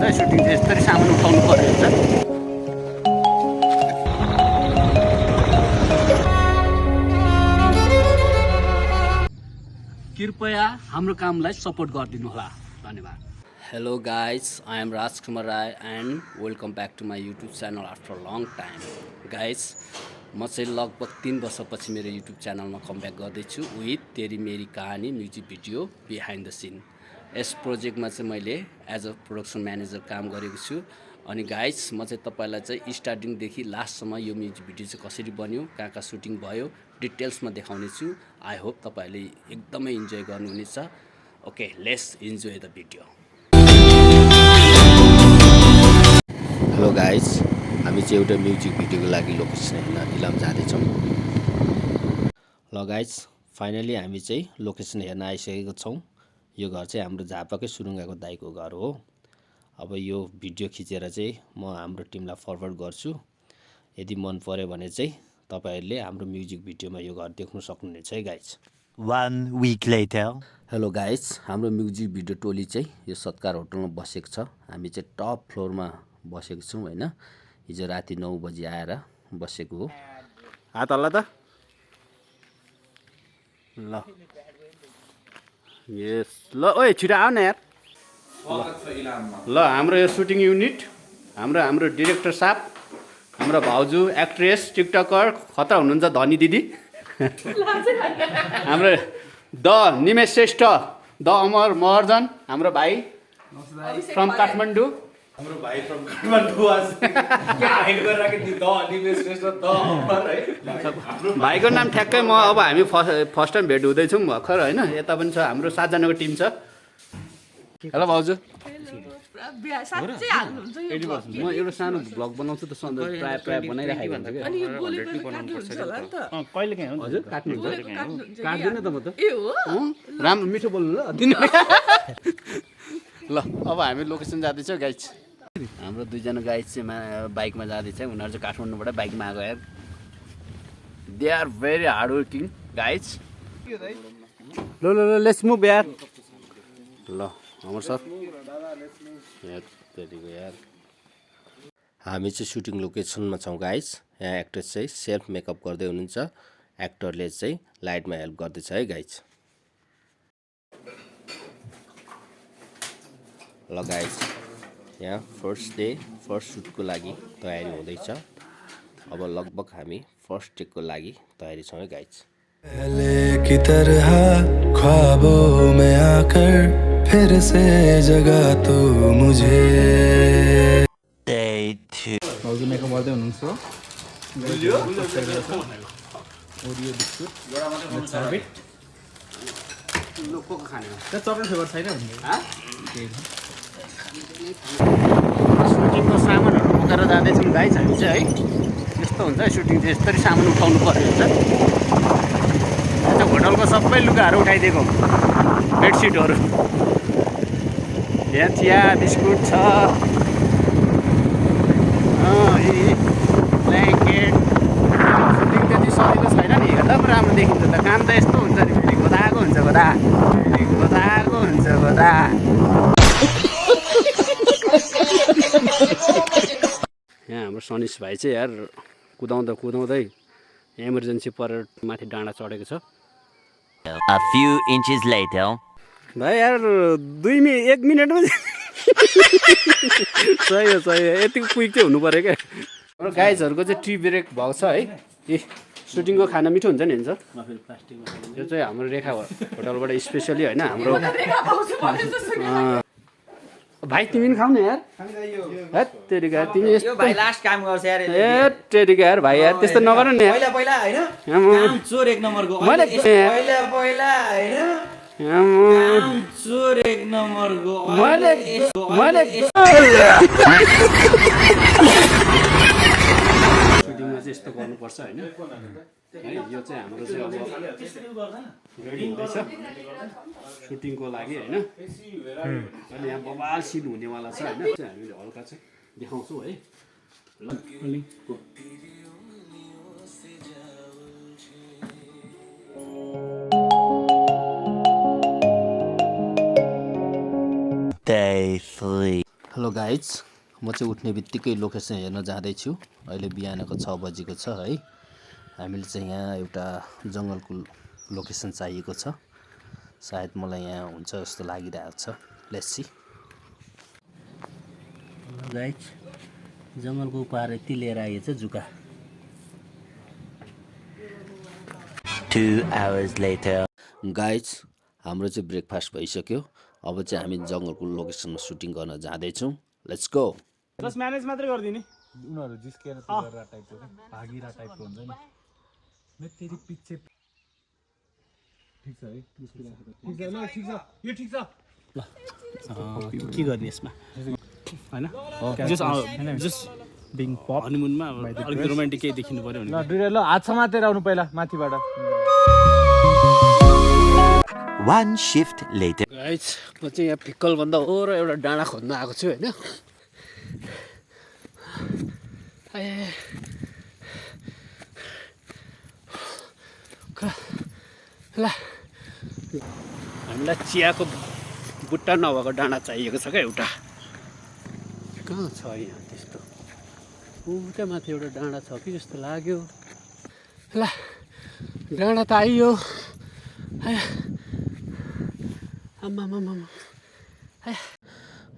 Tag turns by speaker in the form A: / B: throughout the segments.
A: हुन्छ सुटिङ चाहिँ यस्तरी सामान उठाउनु पर्ने हुन्छ। कृपया हाम्रो कामलाई सपोर्ट गरिदिनु होला, धन्यवाद। Hello guys, I am Rajkumar Rai and welcome back to my YouTube channel after long time. Guys, म चाहिँ लगभग 3 वर्षपछि मेरो युट्युब च्यानलमा कमब्याक गर्दैछु with Tere Meri Kahani music video behind the scene. यस प्रोजेक्टमा चाहिँ मैले एज अ प्रोडक्सन म्यानेजर काम गरेको छु। अनि गाइज, म चाहिँ तपाईँलाई चाहिँ स्टार्टिङदेखि लास्टसम्म यो म्युजिक भिडियो चाहिँ कसरी बन्यो, कहाँ कहाँ सुटिङ भयो, डिटेल्समा देखाउने छु। आई होप तपाईँहरूले एकदमै इन्जोय गर्नुहुनेछ। Okay, let's enjoy the video. Hello guys, हामी चाहिँ एउटा म्युजिक भिडियोको लागि लोकेसन हेर्न इलाम जाँदैछौँ। ल गाइज, फाइनली हामी चाहिँ लोकेसन हेर्न आइसकेको छौँ। यो घर चाहिँ हाम्रो झापाकै सुरुङ्गाको दाइको घर हो। अब यो भिडियो खिचेर चाहिँ म हाम्रो टिमलाई फरवर्ड गर्छु। यदि मन पर्यो भने चाहिँ तपाईँहरूले हाम्रो म्युजिक भिडियोमा यो घर देख्न सक्नुहुनेछ है guys.
B: 1 week later.
A: Hello guys, हाम्रो म्युजिक भिडियो टोली चाहिँ यो सत्कार होटलमा बसेको छ। हामी चाहिँ टप फ्लोरमा बसेको छौँ होइन। हिजो राति 9 बजी आएर बसेको हो। हात हल्ला त ल। यस ल, ओए छिटो आऊ न यार। ल हाम्रो यो सुटिङ युनिट, हाम्रो डिरेक्टर साहब, हाम्रो भाउजू एक्ट्रेस टिकटकर खतरा हुनुहुन्छ धनी दिदी, हाम्रो द निमेश श्रेष्ठ, द अमर महर्जन, हाम्रो भाइ फ्रम काठमाडौँ।
C: हाम्रो भाइ फ्रम काठमाडौँ आज के हाइड गरेर राखेको द निमेश श्रेष्ठ द अमर है।
A: भाइको नाम ठ्याक्कै म अब हामी फर्स्ट टाइम भेट हुँदैछौँ भर्खर होइन। यता पनि छ हाम्रो 7 जनाको टिम छ। हेलो भाउजू, म एउटा सानो भ्लग बनाउँछु त, सधैँ प्राय बनाइराखेको हुन्छ क्या।
C: कहिले काहीँ हो
A: हजुर, काट्दैन त म त। राम्रो मिठो बोल्नु ल। ल अब हामी लोकेसन जाँदैछौँ गाइज। हाम्रो 2 जना गाइज चाहिँ बाइकमा जाँदैछ। उनीहरू चाहिँ काठमाडौँबाट बाइकमा आएको यार। They are very hard working guys. ल ल ल, लेट्स मुभ यार। ल अमर सर, यार हामी चाहिँ सुटिङ लोकेसनमा छौँ गाइज। यहाँ एक्ट्रेस चाहिँ सेल्फ मेकअप गर्दै हुनुहुन्छ, एक्टरले चाहिँ लाइटमा हेल्प गर्दैछ है गाइज। ल गाइज, यहाँ फर्स्ट डे फर्स्ट सुटको लागि तयारी हुँदैछ। अब लगभग हामी फर्स्ट टेकको लागि तयारी छौँ है गाइज।
D: पहले की तरह ख्वाबों में आकर फिर से जगा तू मुझे।
B: Day 2.
C: भाउजू मेकअप गर्दै हुनुहुन्छ। ओरियो बिस्कुट चार्बिट
A: लोकको खाने
C: चक्लेट फ्लेभर छैन भन्ने।
A: सुटिङको सामानहरू बोकेर जाँदैछौँ गाइज हामी चाहिँ है। यस्तो हुन्छ है सुटिङ चाहिँ, यस्तरी सामान उठाउनु पर्ने हुन्छ। होटलको सबै लुगाहरू उठाइदिएको, बेडसिटहरू, यहाँ चिया बिस्कुट छ, ब्ल्याङ्केट। सुटिङ त्यति सजिलो छैन नि, हेर्दा पनि राम्रो देखिन्छ त। काम त यस्तो हुन्छ नि, फेरि गोदाएको हुन्छ गोदा, गोदाएको हुन्छ गोदा। यहाँ हाम्रो सनिस भाइ चाहिँ यार कुदाउँदै इमर्जेन्सी परेर माथि डाँडा चढेको छ।
B: A few inches later.
A: भाइ यार 1 मिनटमा सही हो यतिको क्विक चाहिँ हुनु पऱ्यो क्या। हाम्रो गाइजहरूको चाहिँ टी ब्रेक भएको छ है। ए सुटिङको खाना मिठो हुन्छ नि सर। यो चाहिँ हाम्रो रेखा होटलबाट स्पेसली होइन। हाम्रो भाइ तिमी पनि खाऊ न यार। तेरिका तिमी
E: यो भाइ लास्ट काम गर्छ यार।
A: तेरिका यार भाइ यार त्यस्तो नगर नि यार।
E: पहिला हैन काम चोर 1 नम्बरको। पहिला हैन काम चोर 1 नम्बरको।
A: मैले सुटिङमा चाहिँ यस्तो गर्नुपर्छ होइन। यो चाहिँ हाम्रो चाहिँ अब रेडी हुँदैछ सुटिङको लागि होइन। अनि यहाँ बबाल सिन हुनेवाला छ होइन। हामीले हल्का चाहिँ देखाउँछौँ है। ल
B: Day 3.
A: हेलो गाइज, म चाहिँ उठ्ने बित्तिकै लोकेसन हेर्न जाँदैछु। अहिले बिहानको 6 बजेको छ है। हामीले चाहिँ यहाँ एउटा जङ्गलको लोकेसन चाहिएको छ। सायद मलाई यहाँ हुन्छ जस्तो लागिरहेको छ। Let's see. गाइज, जङ्गलको उपहार यति लिएर आइएछ जुका।
B: 2 hours later.
A: गाइज, हाम्रो चाहिँ ब्रेकफास्ट भइसक्यो। अब चाहिँ हामी जङ्गलको लोकेसनमा सुटिङ गर्न जाँदैछौँ। Let's go.
C: बस म्यानेज मात्रै गरिदिने उनीहरू जिस्केर गरेर टाइपको भागिरा टाइपको हुन्छ नि म तेरी पिच्छे ठीक छ है ठीक छ ल ठीक छ यो ठीक छ ल के गर्ने यसमा हैन जस्ट बिङ पप हनीमुनमा अलिक रोमान्टिक केही देखिनु पर्यो भने ल दुईले ल हात समातेर आउनु पहिला माथिबाट
B: 1 shift later.
A: गाइज, म चाहिँ यहाँ फिक्कल भन्दा हो र एउटा डाँडा खोज्न आएको छु होइन। ल हामीलाई चियाको बुट्टा नभएको डाँडा चाहिएको छ क्या एउटा। कहाँ छ यहाँ त्यस्तो? उता माथि एउटा डाँडा छ कि जस्तो लाग्यो। ल डाँडा त आइयो।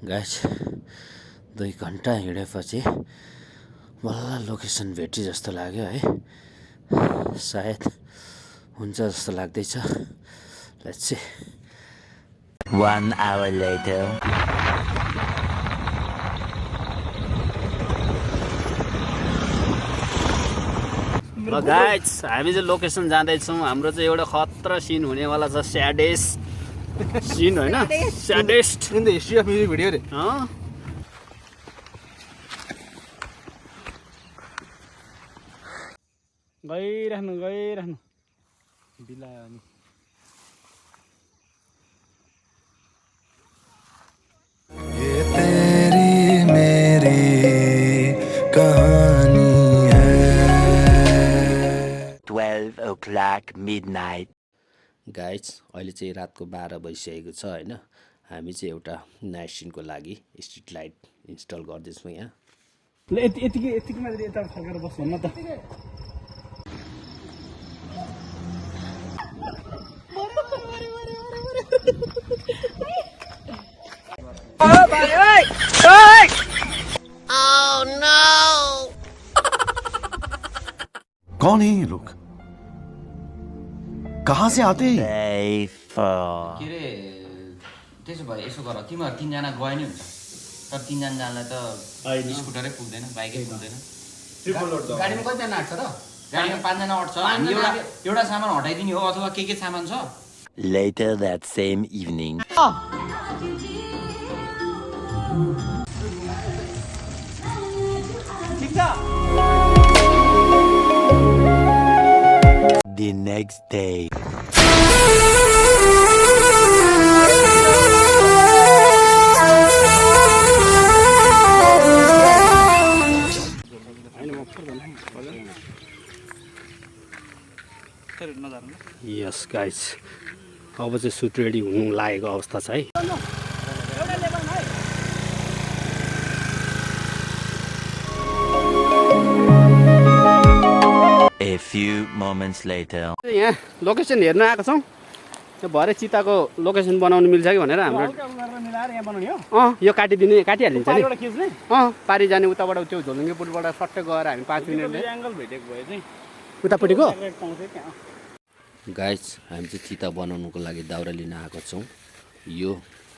A: गाइस, 2 घन्टा हिँडेपछि बल्ल लोकेसन भेटे जस्तो लाग्यो है। सायद हुन्छ जस्तो लाग्दैछ। Let's see.
B: 1 hour later.
A: ल गाइस, हामी चाहिँ लोकेसन जाँदैछौँ। हाम्रो चाहिँ एउटा खतरा सिन हुनेवाला छ। स्याडेस्ट सिन होइन, saddest in the history of music video रे।
C: गइराख्नु बिलायो नि
D: ये तेरी मेरी कहानी है।
B: 12 o'clock midnight.
A: गाइज, अहिले चाहिँ रातको 12 बजिसकेको छ होइन। हामी चाहिँ एउटा नाइट सिनको लागि स्ट्रिट लाइट इन्स्टल गर्दैछौँ यहाँ।
C: ल यतिकै मात्रै यता फर्केर बस भन्न त
F: कौन है ये लोग? कहाँ से आते हैं?
B: Day 4.
E: के रे त्यसो भए यसो गर तिमीहरू 3 जना गए नि हुन्छ तर 3 जना जानलाई त स्कुटरै पुग्दैन बाइकै पुग्दैन गाडीमा कतिजना आँट्छ र गाडीमा 5 जना अट्छ हामी एउटा सामान हटाइदिने हो अथवा के सामान छ
B: Later that same evening. The next day.
A: Yes guys, अब चाहिँ सुट रेडी हुनु लागेको अवस्था छ है।
B: A few moments later.
A: यहाँ लोकेसन हेर्न आएको छौँ। त्यो भरे चिताको लोकेसन बनाउनु मिल्छ कि भनेर हाम्रो यो काटिहालिन्छ नि। पारी जाने उताबाट त्यो झोलुङ्गे पुलबाट सट्टै गएर हामी 5 मिनटले उतापट्टिको। गाइस, हामी चाहिँ चिता बनाउनुको लागि दाउरा लिन आएको छौँ। यो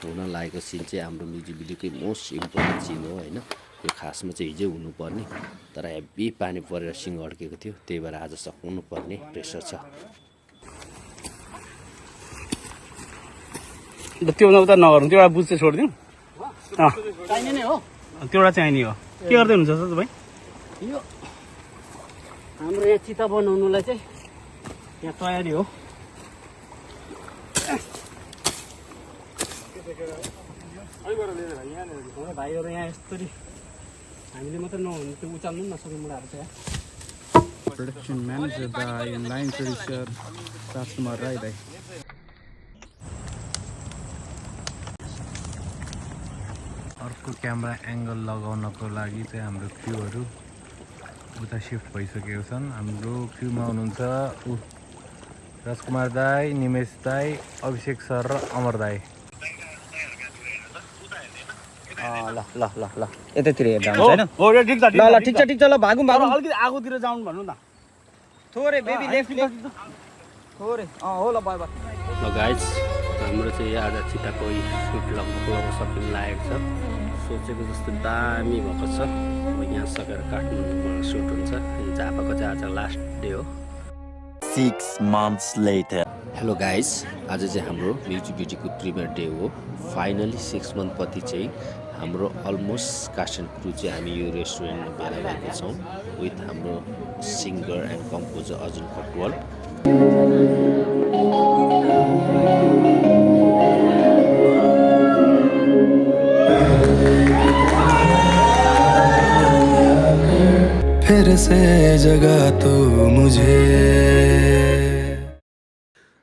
A: हुन लागेको सिन चाहिँ हाम्रो म्युजिक भिडियोकै मोस्ट इम्पोर्टेन्ट सिन हो होइन। यो खासमा चाहिँ हिजै हुनुपर्ने, तर हेभी पानी परेर सिङ अड्केको थियो, त्यही भएर आज सकाउनु पर्ने प्रेसर छ।
C: त्यो उता नगर्नु, त्यो एउटा बुझ चाहिँ छोडिदिउँ।
A: चाहिने नै हो,
C: त्यो एउटा चाहिने हो। के गर्दै हुनुहुन्छ त तपाईँ?
A: यो हाम्रो यहाँ चिता बनाउनुलाई चाहिँ
C: यहाँ तयारी हो।
A: भाइहरू यहाँ यस्तरी हामीले मात्रै नहुनु त्यो उचाल्नु पनि नसक्ने मुलाहरू छ यहाँ।
G: Production manager by and line producer Rajkumar Rai bhai.
C: अर्को क्यामेरा एङ्गल लगाउनको लागि चाहिँ हाम्रो क्रुहरू उता सिफ्ट भइसकेको छन्। हाम्रो क्रुमा हुनुहुन्छ राजकुमार दाई, निमेश दाई, अभिषेक सर र अमर दाई।
E: ल ल ल ल यतैतिर हेर्दा हुन्छ हैन?
A: हो ठिक छ
E: ल ल ठिक छ ल भागौँ भागौँ।
A: अलिकति आगोतिर जाउँ भन्नु न।
E: थोरै बेबी लेफ्ट थोरै हो ल बाई बाई।
A: ल गाइज हाम्रो चाहिँ आज चिताको सुट लगभग सकिन लागेको छ। सोचेको जस्तो दामी भएको छ। अब यहाँ सकेर काठमाडौँमा सुट हुन्छ। झापाको चाहिँ आज लास्ट डे हो।
B: 6 months later.
A: हेलो गाइज आज चाहिँ हाम्रो म्युजिक भिडियोको प्रिमियर डे हो। फाइनली 6 month पछि चाहिँ हाम्रो अलमोस्ट कास्ट एन्ड क्रू चाहिँ हामी यो रेस्टुरेन्टमा भेला भएको छौँ विथ हाम्रो singer and composer Arjun Katuwal.
D: फिर से जगा तू मुझे।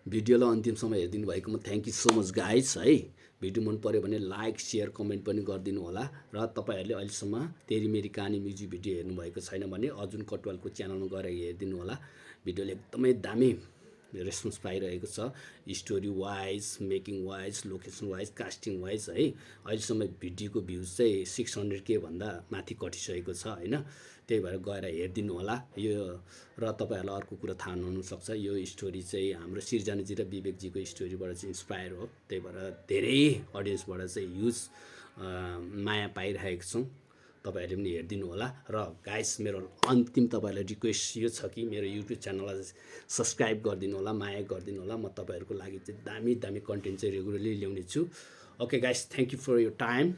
A: भिडियोलाई अन्तिमसम्म हेरिदिनु भएकोमा thank you so much guys है। भिडियो मन पऱ्यो भने लाइक सेयर कमेन्ट पनि गरिदिनु होला र तपाईँहरूले अहिलेसम्म तेरी मेरी कहानी म्युजिक भिडियो हेर्नुभएको छैन भने अर्जुन कटुवालको च्यानलमा गएर हेरिदिनु होला। भिडियोले एकदमै दामी रेस्पोन्स पाइरहेको छ। Story wise, making wise, location wise, casting wise है। अहिलेसम्म भिडियोको भ्युज चाहिँ 600K भन्दा माथि कटिसकेको छ होइन। त्यही भएर गएर हेरिदिनु होला यो। र तपाईँहरूलाई अर्को कुरा थाहा नहुनसक्छ, यो स्टोरी चाहिँ हाम्रो सिर्जनाजी र विवेकजीको स्टोरीबाट चाहिँ इन्सपायर हो। त्यही भएर धेरै अडियन्सबाट चाहिँ ह्युज माया पाइरहेको छौँ। तपाईँहरूले पनि हेरिदिनु होला। र गाइस मेरो अन्तिम तपाईँहरूलाई रिक्वेस्ट यो छ कि मेरो युट्युब च्यानललाई सब्सक्राइब गरिदिनु होला, माया गरिदिनु होला। म तपाईँहरूको लागि चाहिँ दामी दामी कन्टेन्ट चाहिँ रेगुलरली ल्याउने छु। Okay guys, thank you for your time.